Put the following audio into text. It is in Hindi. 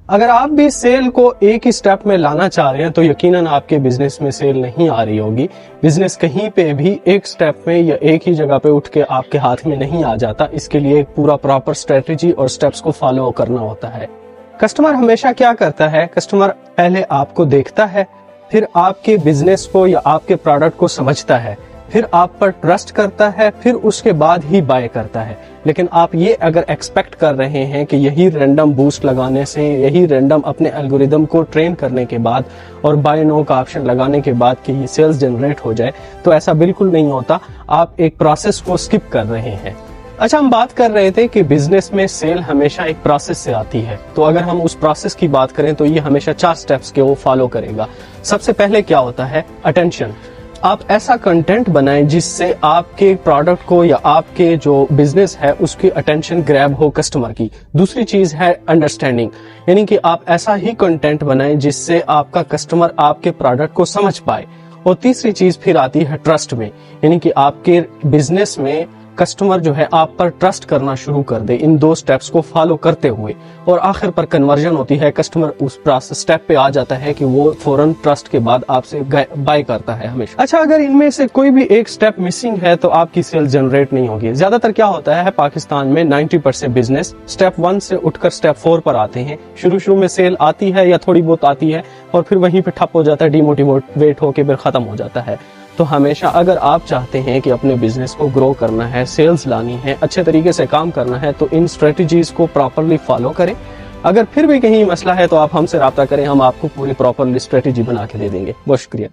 अगर आप भी सेल को एक ही स्टेप में लाना चाह रहे हैं तो यकीनन आपके बिजनेस में सेल नहीं आ रही होगी। बिजनेस कहीं पे भी एक स्टेप में या एक ही जगह पे उठ के आपके हाथ में नहीं आ जाता। इसके लिए एक पूरा प्रॉपर स्ट्रेटेजी और स्टेप्स को फॉलो करना होता है। कस्टमर हमेशा क्या करता है, कस्टमर पहले आपको देखता है, फिर आपके बिजनेस को या आपके प्रोडक्ट को समझता है, फिर आप पर ट्रस्ट करता है, फिर उसके बाद ही बाय करता है। लेकिन आप ये अगर एक्सपेक्ट कर रहे हैं कि यही रैंडम बूस्ट लगाने से, यही रैंडम अपने एल्गोरिदम को ट्रेन करने के बाद और बाय नो का ऑप्शन लगाने के बाद कि ये सेल्स जनरेट हो जाए, तो ऐसा बिल्कुल नहीं होता। आप एक प्रोसेस को स्किप कर रहे हैं। अच्छा, हम बात कर रहे थे कि बिजनेस में सेल हमेशा एक प्रोसेस से आती है। तो अगर हम उस प्रोसेस की बात करें तो ये हमेशा 4 स्टेप्स के वो फॉलो करेगा। सबसे पहले क्या होता है, अटेंशन। आप ऐसा कंटेंट बनाएं जिससे आपके प्रोडक्ट को या आपके जो बिजनेस है उसकी अटेंशन ग्रैब हो कस्टमर की। दूसरी चीज है अंडरस्टैंडिंग, यानी कि आप ऐसा ही कंटेंट बनाएं जिससे आपका कस्टमर आपके प्रोडक्ट को समझ पाए। और तीसरी चीज फिर आती है ट्रस्ट में, यानी कि आपके बिजनेस में कस्टमर जो है आप पर ट्रस्ट करना शुरू कर दे इन 2 स्टेप्स को फॉलो करते हुए। और आखिर पर कन्वर्जन होती है, कस्टमर उस प्रोसेस स्टेप पे आ जाता है कि वो फौरन ट्रस्ट के बाद आपसे बाय करता है हमेशा। अच्छा, अगर इनमें से कोई भी एक स्टेप मिसिंग है तो आपकी सेल जनरेट नहीं होगी। ज्यादातर क्या होता है, पाकिस्तान में 90% बिजनेस स्टेप 1 से उठकर स्टेप 4 पर आते हैं। शुरू में सेल आती है या थोड़ी बहुत आती है और फिर वहीं पे ठप हो जाता है, डिमोटिवेट होकर फिर खत्म हो जाता है। तो हमेशा अगर आप चाहते हैं कि अपने बिजनेस को ग्रो करना है, सेल्स लानी है, अच्छे तरीके से काम करना है, तो इन स्ट्रेटजीज को प्रॉपरली फॉलो करें। अगर फिर भी कहीं मसला है तो आप हमसे राब्ता करें, हम आपको पूरी प्रॉपरली स्ट्रेटजी बना के दे देंगे। बहुत शुक्रिया।